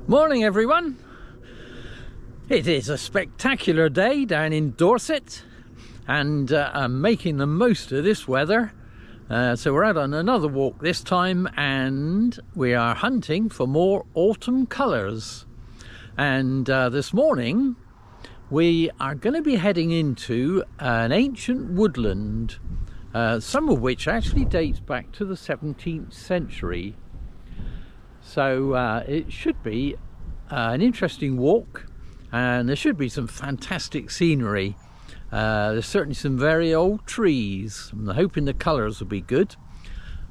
Morning everyone. It is a spectacular day down in Dorset and I'm making the most of this weather. So we're out on another walk this time and we are hunting for more autumn colours. And this morning we are going to be heading into an ancient woodland, some of which actually dates back to the 17th century. So it should be an interesting walk and there should be some fantastic scenery. There's certainly some very old trees. I'm hoping the colours will be good.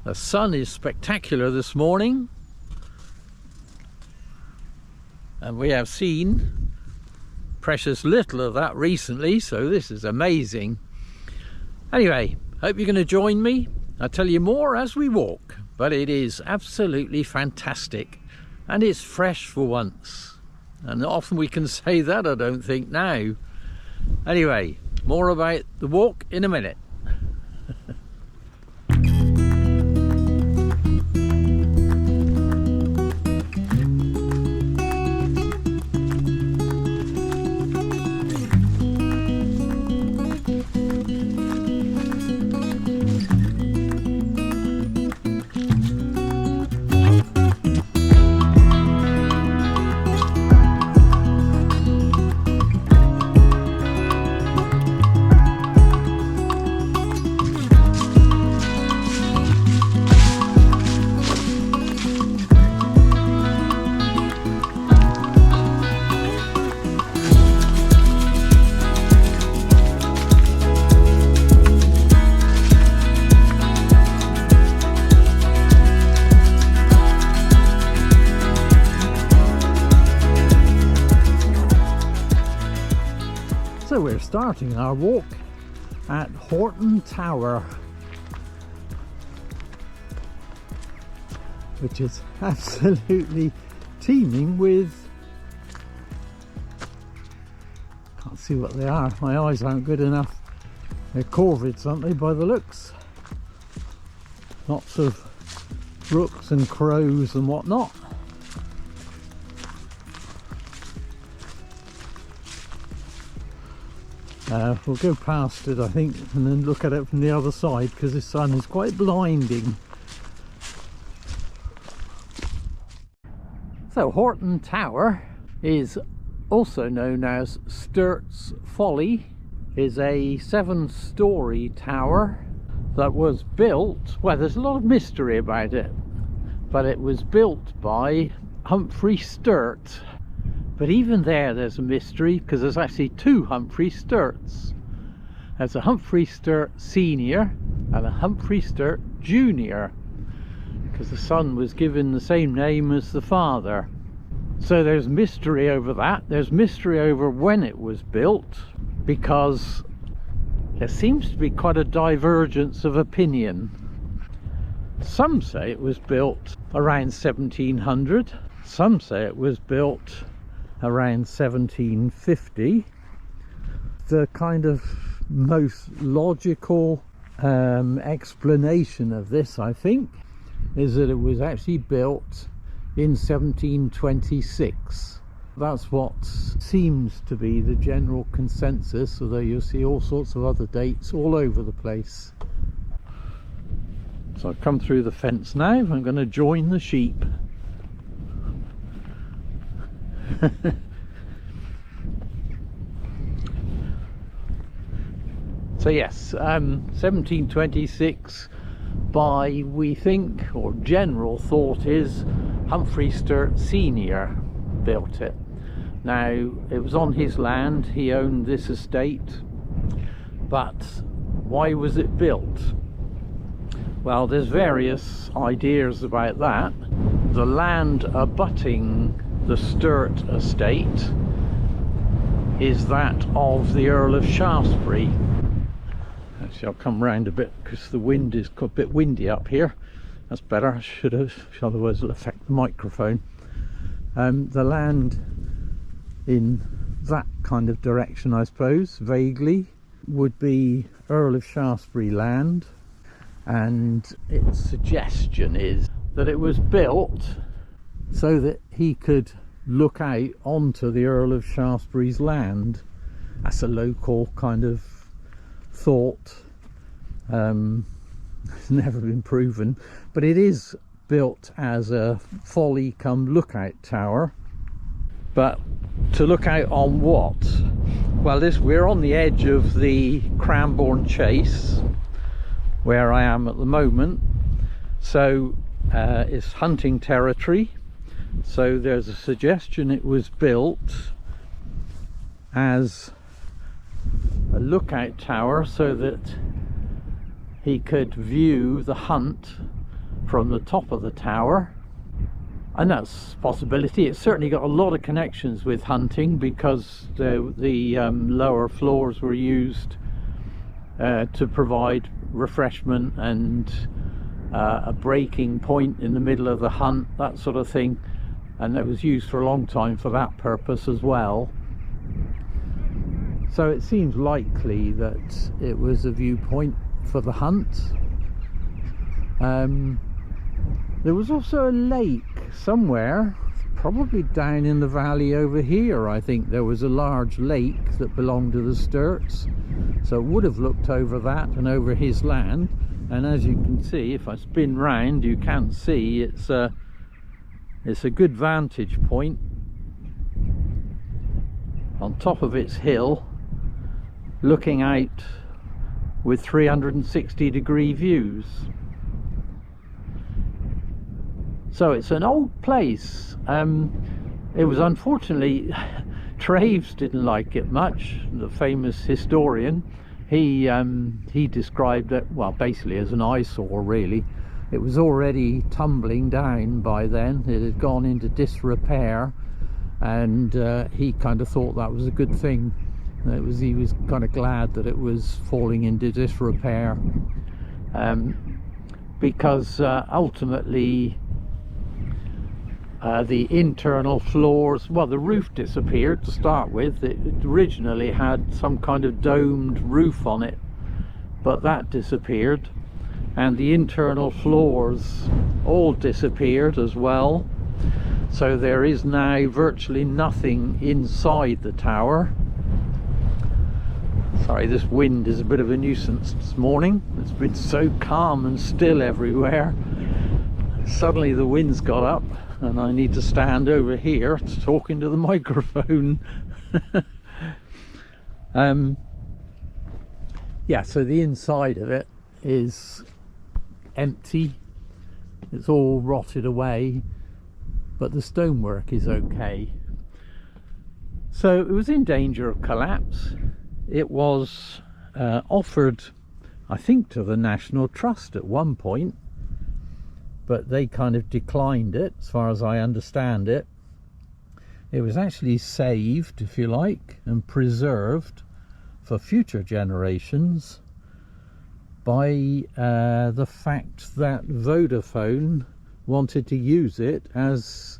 The sun is spectacular this morning and we have seen precious little of that recently, so this is amazing. Anyway, hope you're going to join me. I'll tell you more as we walk. But it is absolutely fantastic and it's fresh for once, and often we can say that, I don't think, now. Anyway, more about the walk in a minute. So we're starting our walk at Horton Tower, which is absolutely teeming with, can't see what they are, my eyes aren't good enough, they're corvids, aren't they, by the looks? Lots of rooks and crows and whatnot. We'll go past it, I think, and then look at it from the other side because the sun is quite blinding. So Horton Tower is also known as Sturt's Folly, is a 7-storey tower that was built, well, there's a lot of mystery about it, but it was built by Humphrey Sturt. But even there's a mystery because there's actually 2 Humphrey Sturts. There's a Humphrey Sturt Senior and a Humphrey Sturt Junior, because the son was given the same name as the father. So there's mystery over that. There's mystery over when it was built, because there seems to be quite a divergence of opinion. Some say it was built around 1700. Some say it was built around 1750. The kind of most logical explanation of this, I think, is that it was actually built in 1726. That's what seems to be the general consensus, although you'll see all sorts of other dates all over the place. So I've come through the fence now. I'm going to join the sheep. So yes, 1726 by, we think, or general thought is, Humphrey Sturt Senior built it. Now, it was on his land, he owned this estate, but why was it built? Well, there's various ideas about that. The land abutting the Sturt estate is that of the Earl of Shaftesbury. Actually, I'll come round a bit because the wind is a bit windy up here. That's better, I should have, otherwise it'll affect the microphone. The land in that kind of direction, I suppose, vaguely, would be Earl of Shaftesbury land, and its suggestion is that it was built so that he could look out onto the Earl of Shaftesbury's land. That's a local kind of thought. It's never been proven, but it is built as a folly come lookout tower. But to look out on what? Well, we're on the edge of the Cranbourne Chase, where I am at the moment. So it's hunting territory. So there's a suggestion it was built as a lookout tower so that he could view the hunt from the top of the tower. And that's a possibility. It's certainly got a lot of connections with hunting, because the lower floors were used to provide refreshment and a breaking point in the middle of the hunt, that sort of thing. And it was used for a long time for that purpose as well. So it seems likely that it was a viewpoint for the hunt. There was also a lake somewhere, probably down in the valley over here. I think there was a large lake that belonged to the Sturts, so it would have looked over that and over his land. And as you can see, if I spin round, you can see it's a good vantage point on top of its hill, looking out with 360-degree views. So it's an old place. It was, unfortunately, Traves didn't like it much, the famous historian. He described it, well, basically as an eyesore, really. It was already tumbling down by then. It had gone into disrepair, and he kind of thought that was a good thing. He was kind of glad that it was falling into disrepair, because ultimately the internal floors, well, the roof disappeared to start with. It originally had some kind of domed roof on it, but that disappeared, and the internal floors all disappeared as well. So there is now virtually nothing inside the tower. Sorry, this wind is a bit of a nuisance this morning. It's been so calm and still everywhere. Suddenly the wind's got up and I need to stand over here talking to the microphone. Yeah, so the inside of it is empty. It's all rotted away, but the stonework is okay. So it was in danger of collapse. It was offered, I think, to the National Trust at one point, but they kind of declined it, as far as I understand it. It was actually saved, if you like, and preserved for future generations by the fact that Vodafone wanted to use it as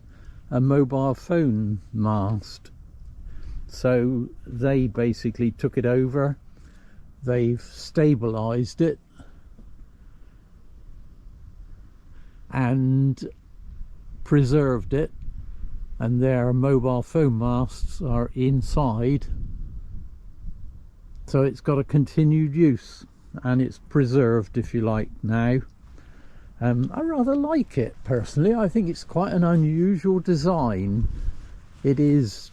a mobile phone mast. So they basically took it over, they've stabilized it and preserved it, and their mobile phone masts are inside, so it's got a continued use and it's preserved, if you like, now. I rather like it personally. I think it's quite an unusual design. It is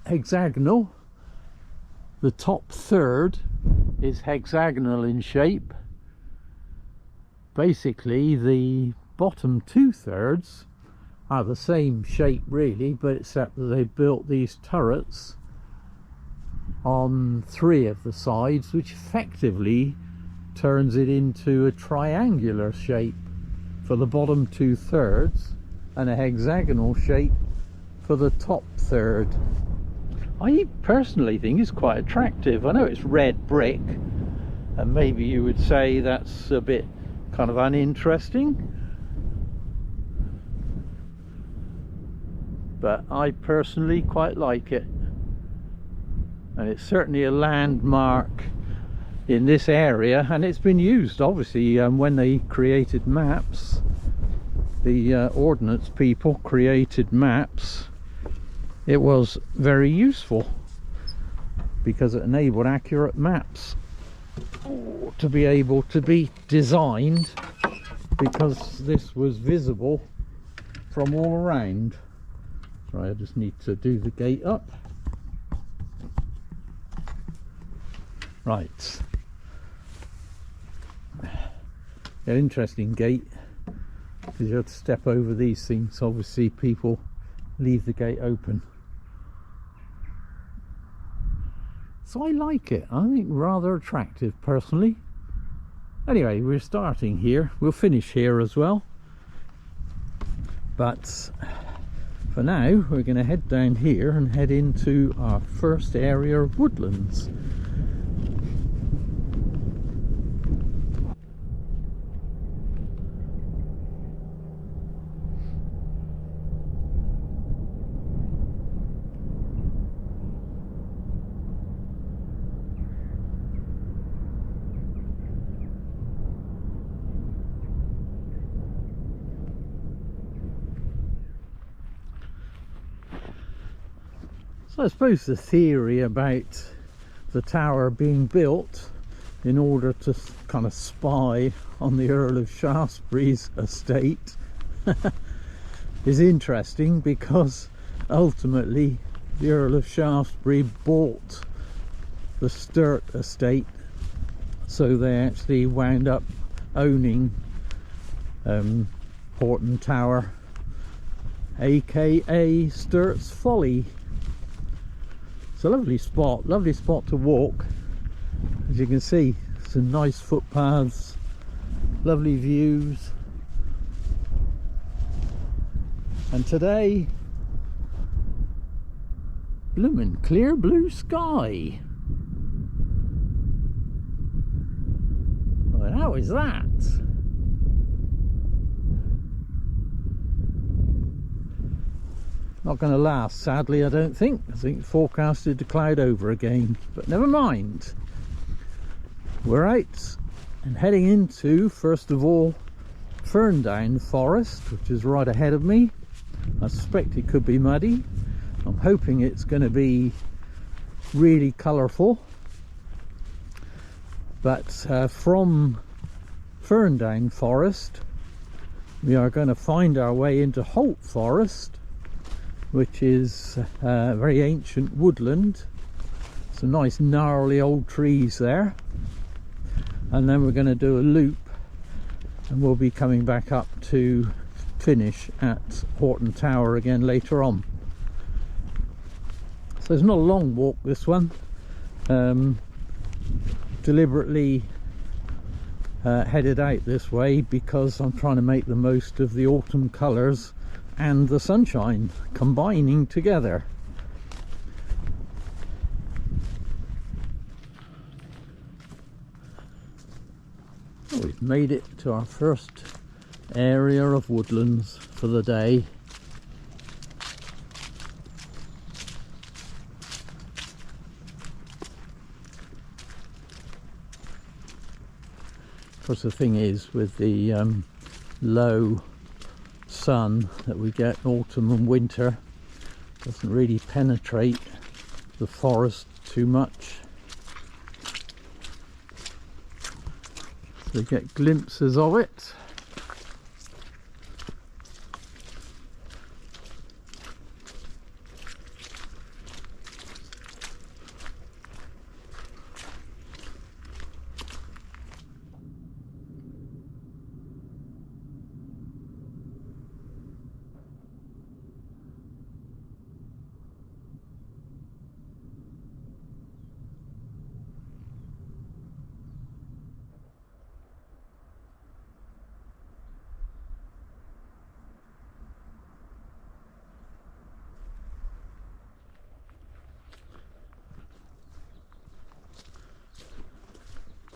hexagonal. The top third is hexagonal in shape. Basically the bottom 2/3 are the same shape really, but except that they built these turrets on 3 of the sides, which effectively turns it into a triangular shape for the bottom 2/3 and a hexagonal shape for the top third. I personally think it's quite attractive. I know it's red brick, and maybe you would say that's a bit kind of uninteresting, but I personally quite like it, and it's certainly a landmark in this area, and it's been used obviously when they created maps. the ordnance people created maps, it was very useful because it enabled accurate maps to be able to be designed, because this was visible from all around. Sorry, I just need to do the gate up. Right. An interesting gate, because you have to step over these things. Obviously people leave the gate open. So I like it. I think rather attractive personally. Anyway, we're starting here. We'll finish here as well. But for now, we're going to head down here and head into our first area of woodlands. So I suppose the theory about the tower being built in order to kind of spy on the Earl of Shaftesbury's estate is interesting, because ultimately the Earl of Shaftesbury bought the Sturt estate, so they actually wound up owning Horton Tower, aka Sturt's Folly. It's a lovely spot to walk. As you can see, some nice footpaths, lovely views. And today, bloomin' clear blue sky. Well, how is that? Not going to last, sadly, I don't think. I think forecasted to cloud over again, but never mind. We're out and heading into, first of all, Ferndown Forest, which is right ahead of me. I suspect it could be muddy. I'm hoping it's going to be really colourful. But from Ferndown Forest, we are going to find our way into Holt Forest, which is a very ancient woodland. Some nice gnarly old trees there. And then we're going to do a loop, and we'll be coming back up to finish at Horton Tower again later on. So it's not a long walk, this one. Deliberately headed out this way because I'm trying to make the most of the autumn colours and the sunshine combining together. Well, we've made it to our first area of woodlands for the day. Of course, the thing is, with the low sun that we get autumn and winter, doesn't really penetrate the forest too much. So we get glimpses of it.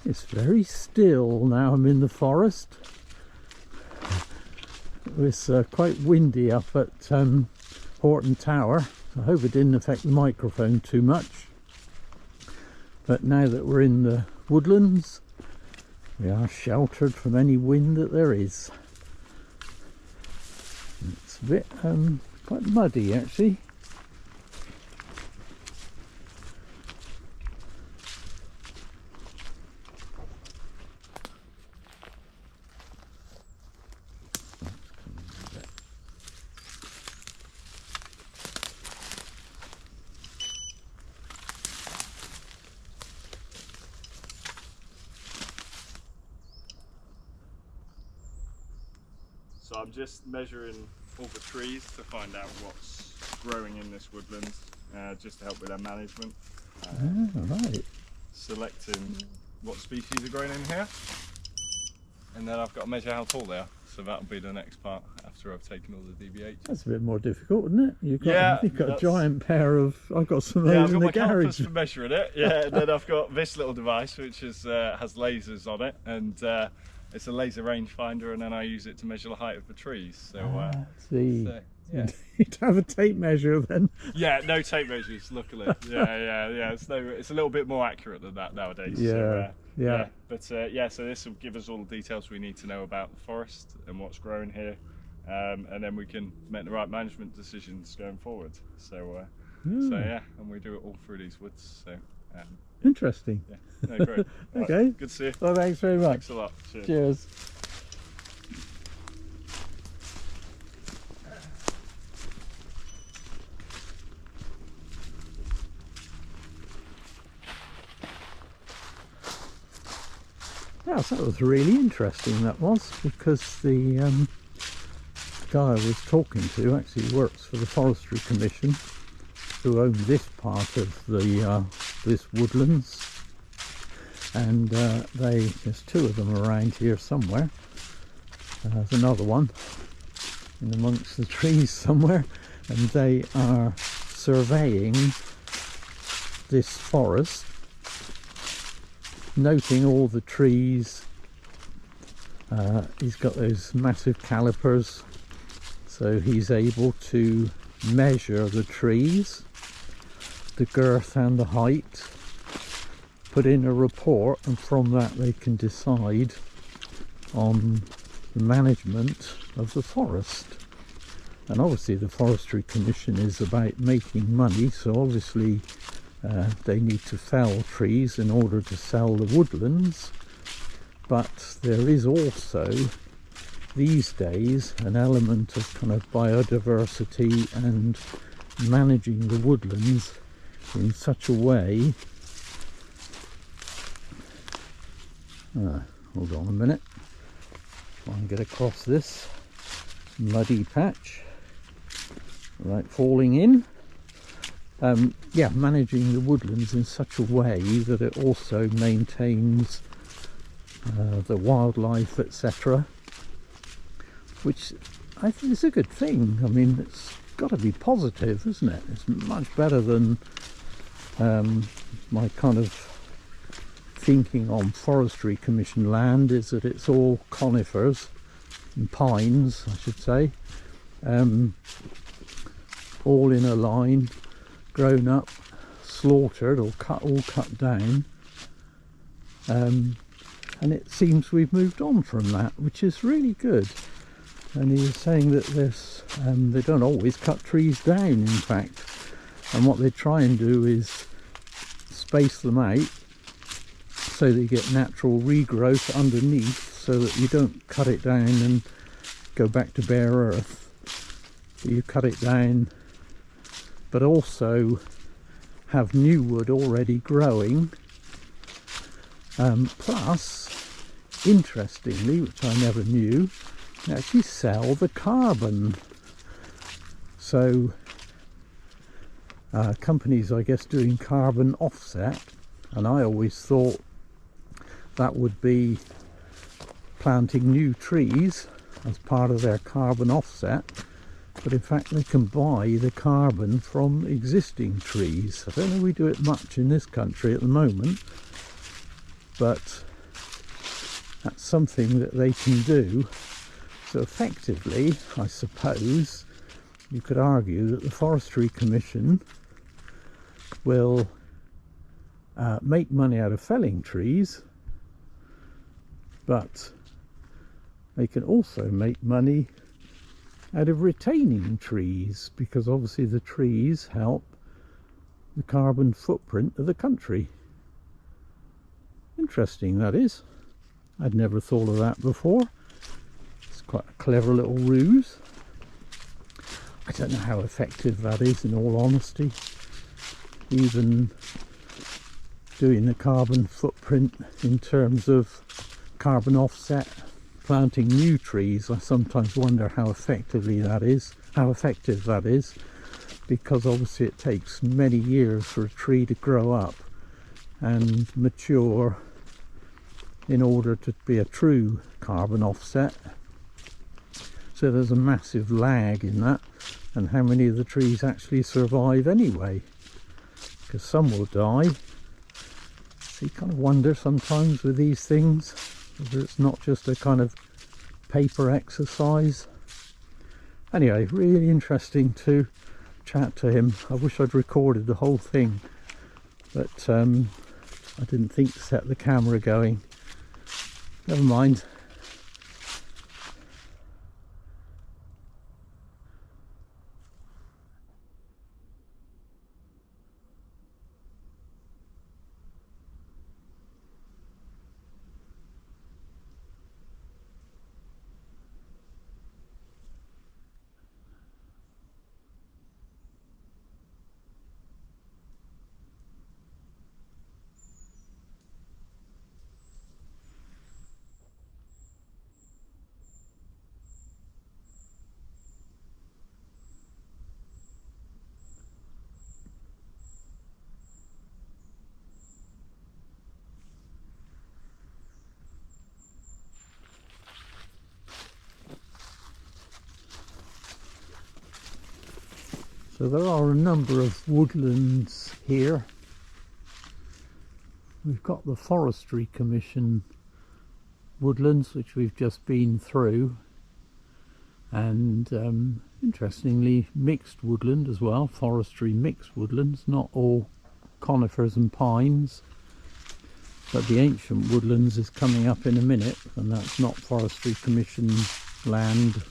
It's very still now I'm in the forest. It was quite windy up at Horton Tower. I hope it didn't affect the microphone too much. But now that we're in the woodlands, we are sheltered from any wind that there is. It's a bit quite muddy actually. So I'm just measuring all the trees to find out what's growing in this woodland, just to help with their management. Right. Selecting what species are growing in here, and then I've got to measure how tall they are. So that'll be the next part after I've taken all the DBH. That's a bit more difficult, isn't it? You've got a giant pair of. I've got some of Yeah, those I've got in my the garage. calipers for measuring it. Yeah, and then I've got this little device which is has lasers on it, and it's a laser rangefinder, and then I use it to measure the height of the trees. So, see. So, yeah. You'd have a tape measure then. Yeah, no tape measures, luckily. Yeah. It's a little bit more accurate than that nowadays. Yeah, So, yeah. But yeah, so this will give us all the details we need to know about the forest and what's growing here, and then we can make the right management decisions going forward. So, so yeah, and we do it all through these woods. So. Interesting. Yeah, no, great. Okay. Right, good to see you. Well, thanks very much. Thanks a lot. Cheers. Cheers. Yeah, so that was really interesting, that was, because the guy I was talking to actually works for the Forestry Commission, who own this part of the this woodlands, and there's two of them around here somewhere. There's another one in amongst the trees somewhere, and they are surveying this forest, noting all the trees. He's got those massive calipers, so he's able to measure the trees, the girth and the height, put in a report, and from that they can decide on the management of the forest. And obviously the Forestry Commission is about making money, so obviously they need to fell trees in order to sell the woodlands, but there is also these days an element of kind of biodiversity and managing the woodlands in such a way. Hold on a minute, try and get across this muddy patch. Right, falling in. Yeah, managing the woodlands in such a way that it also maintains the wildlife, etc., which I think is a good thing. I mean, it's got to be positive, isn't it? It's much better than my kind of thinking on Forestry Commission land is that it's all conifers and pines, I should say, all in a line, grown up, slaughtered or all cut down, and it seems we've moved on from that, which is really good. And he was saying that this they don't always cut trees down, in fact, and what they try and do is space them out so that you get natural regrowth underneath, so that you don't cut it down and go back to bare earth. You cut it down, but also have new wood already growing, plus, interestingly, which I never knew, they actually sell the carbon. So companies, I guess, doing carbon offset, and I always thought that would be planting new trees as part of their carbon offset, but in fact they can buy the carbon from existing trees. I don't know we do it much in this country at the moment, but that's something that they can do. So effectively, I suppose you could argue that the Forestry Commission will make money out of felling trees, but they can also make money out of retaining trees, because obviously the trees help the carbon footprint of the country. Interesting, that is. I'd never thought of that before. It's quite a clever little ruse. I don't know how effective that is, in all honesty. Even doing the carbon footprint in terms of carbon offset, planting new trees, I sometimes wonder how effective that is, because obviously it takes many years for a tree to grow up and mature in order to be a true carbon offset. So there's a massive lag in that, and how many of the trees actually survive anyway, because some will die. So you kind of wonder sometimes with these things whether it's not just a kind of paper exercise. Anyway, really interesting to chat to him. I wish I'd recorded the whole thing, but I didn't think to set the camera going. Never mind. So there are a number of woodlands here. We've got the Forestry Commission woodlands, which we've just been through, and interestingly mixed woodland as well, forestry mixed woodlands, not all conifers and pines, but the ancient woodlands is coming up in a minute, and that's not Forestry Commission land.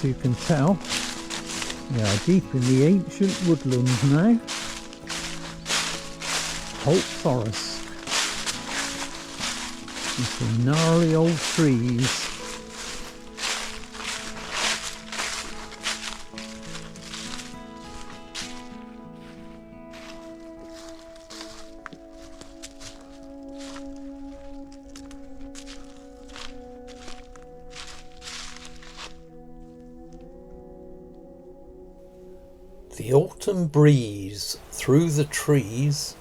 you can tell. We are deep in the ancient woodlands now. Holt Forest. With some gnarly old trees. The autumn breeze through the trees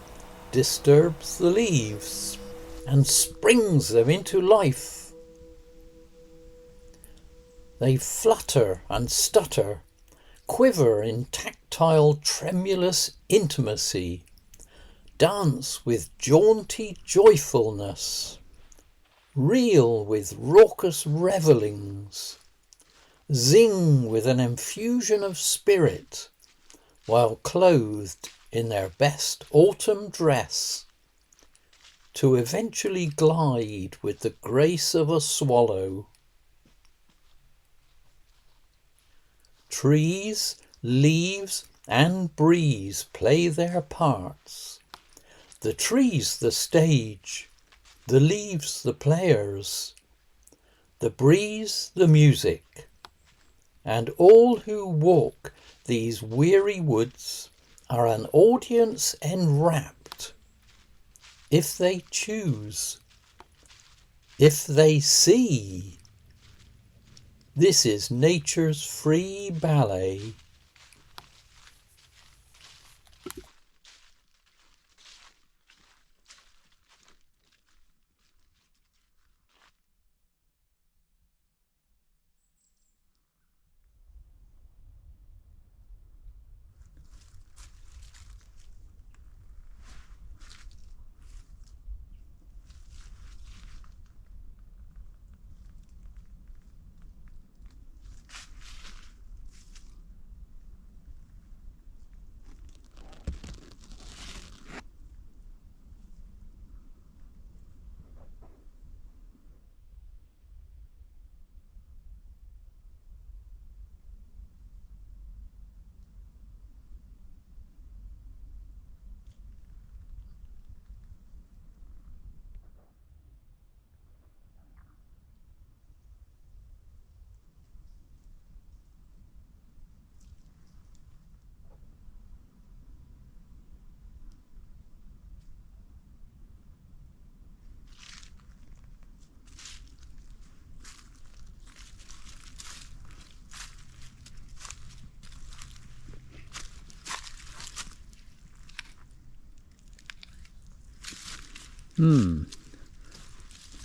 disturbs the leaves and springs them into life. They flutter and stutter, quiver in tactile tremulous intimacy, dance with jaunty joyfulness, reel with raucous revellings, zing with an infusion of spirit, while clothed in their best autumn dress, to eventually glide with the grace of a swallow. Trees, leaves, and breeze play their parts. The trees the stage, the leaves the players, the breeze the music, and all who walk these weary woods are an audience enwrapped, if they choose, if they see. This is nature's free ballet.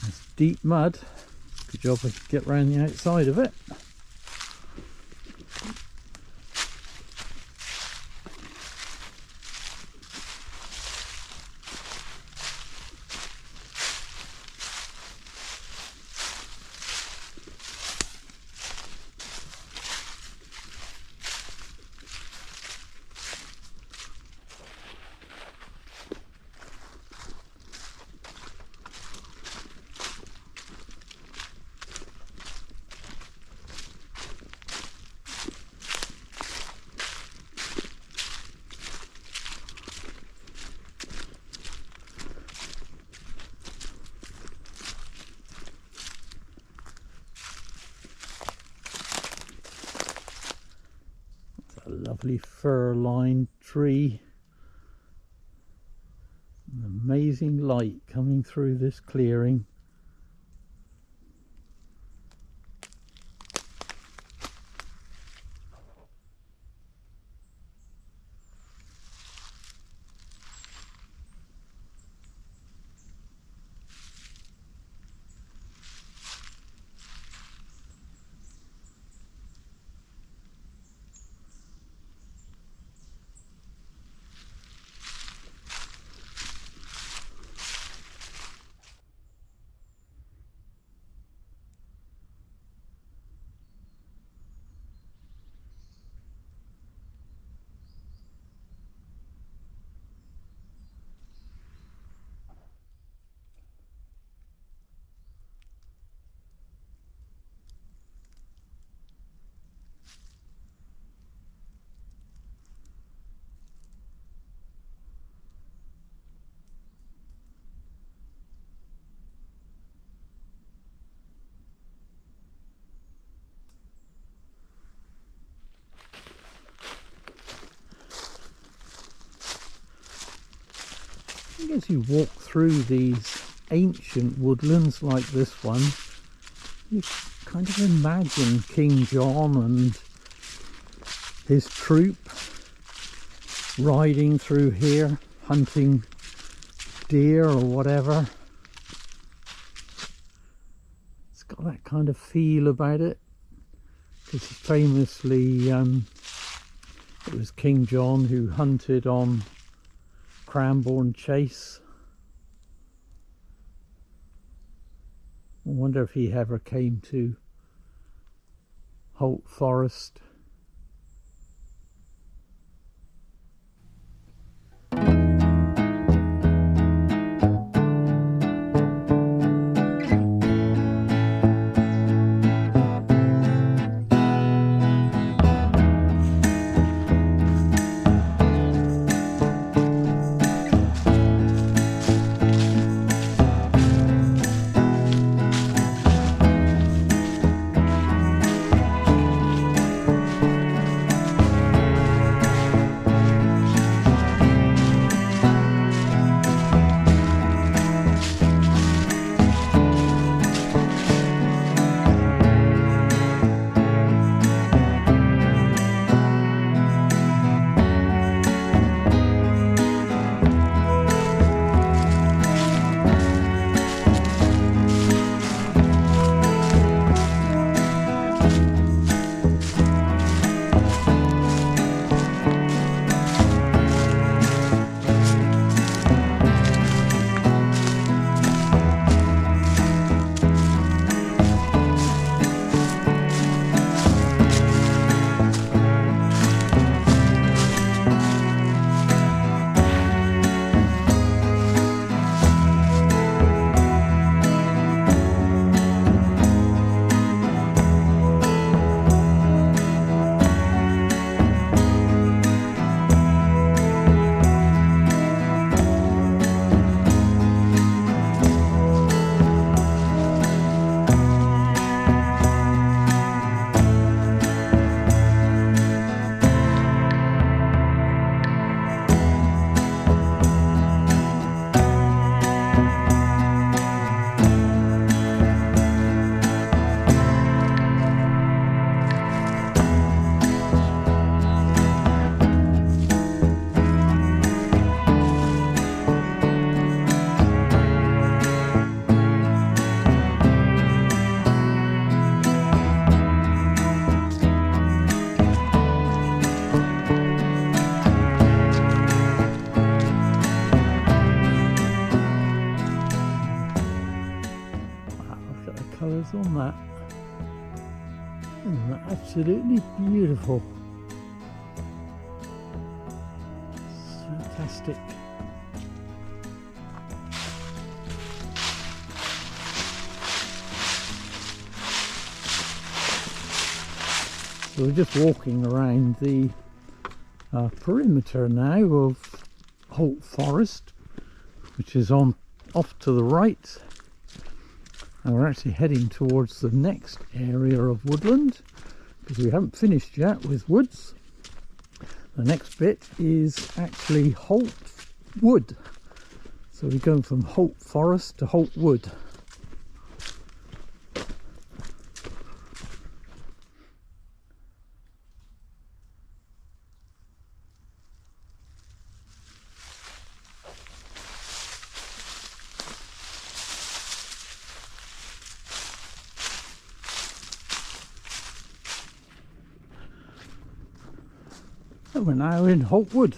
That's deep mud. Good job I could get round the outside of it. A lovely fir-lined tree. An amazing light coming through this clearing. as you walk through these ancient woodlands like this one, you kind of imagine King John and his troop riding through here, hunting deer or whatever. It's got that kind of feel about it, because famously it was King John who hunted on Cranbourne Chase. I wonder if he ever came to Holt Forest. Colours on that, isn't that absolutely beautiful? It's fantastic. So we're just walking around the perimeter now of Holt Forest, which is on off to the right. And we're actually heading towards the next area of woodland, because we haven't finished yet with woods. The next bit is actually Holt Wood. So we're going from Holt Forest to Holt Wood. And we're now in Holt Wood.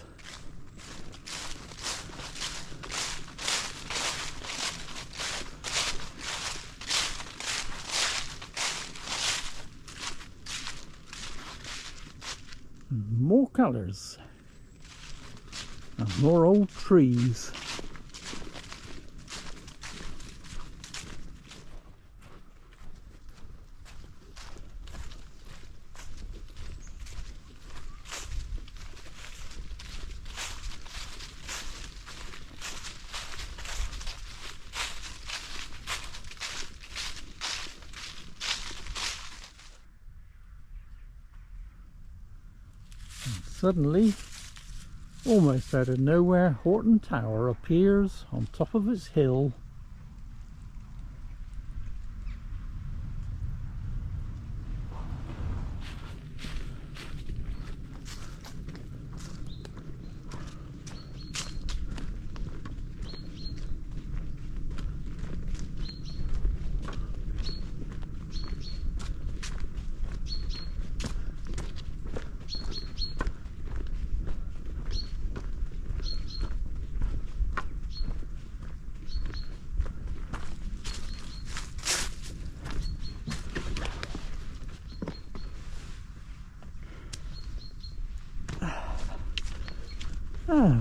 More colours and more old trees. Suddenly Almost out of nowhere, Horton Tower appears on top of its hill.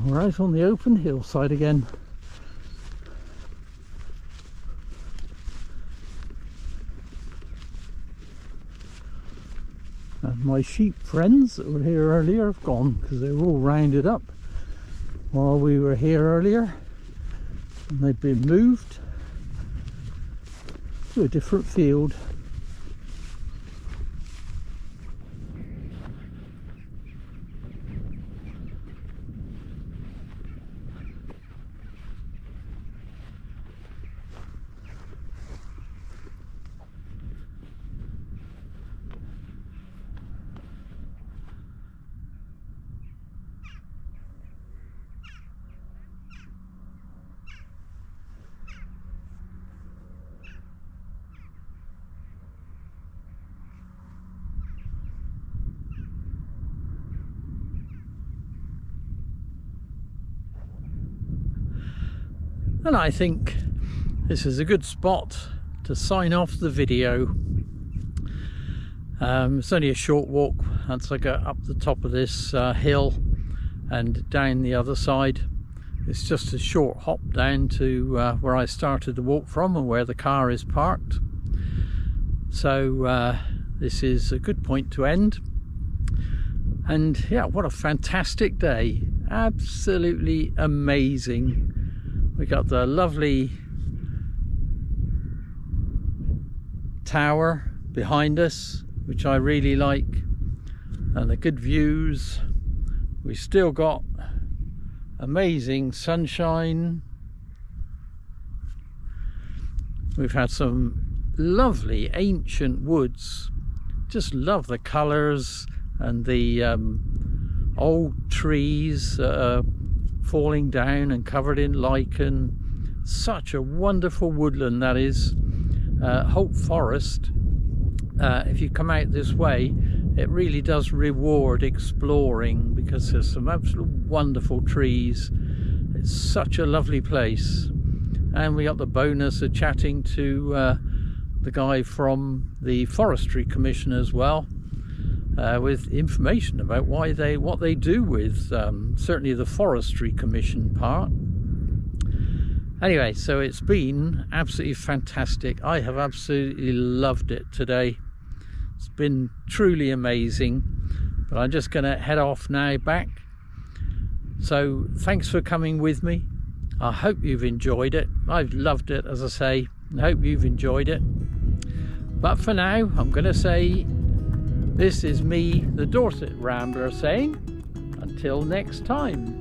We're out on the open hillside again. And my sheep friends that were here earlier have gone because they were all rounded up while we were here earlier, and they've been moved to a different field. And I think this is a good spot to sign off the video. It's only a short walk once I go up the top of this hill and down the other side. It's just a short hop down to where I started the walk from and where the car is parked. So this is a good point to end. And yeah, what a fantastic day. Absolutely amazing. We got the lovely tower behind us, which I really like, and the good views. We still got amazing sunshine. We've had some lovely ancient woods. Just love the colours and the old trees falling down and covered in lichen. Such a wonderful woodland that is. Holt Forest, if you come out this way, it really does reward exploring because there's some absolute wonderful trees. It's such a lovely place. And we got the bonus of chatting to the guy from the Forestry Commission as well, with information about what they do with certainly the Forestry Commission part. Anyway, so it's been absolutely fantastic. I have absolutely loved it today. It's been truly amazing. But I'm just going to head off now back. So thanks for coming with me. I hope you've enjoyed it. I've loved it, as I say. I hope you've enjoyed it. But for now, I'm going to say, this is me, the Dorset Rambler, saying, until next time.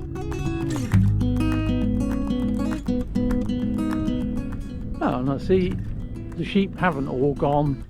Oh, and I see the sheep haven't all gone.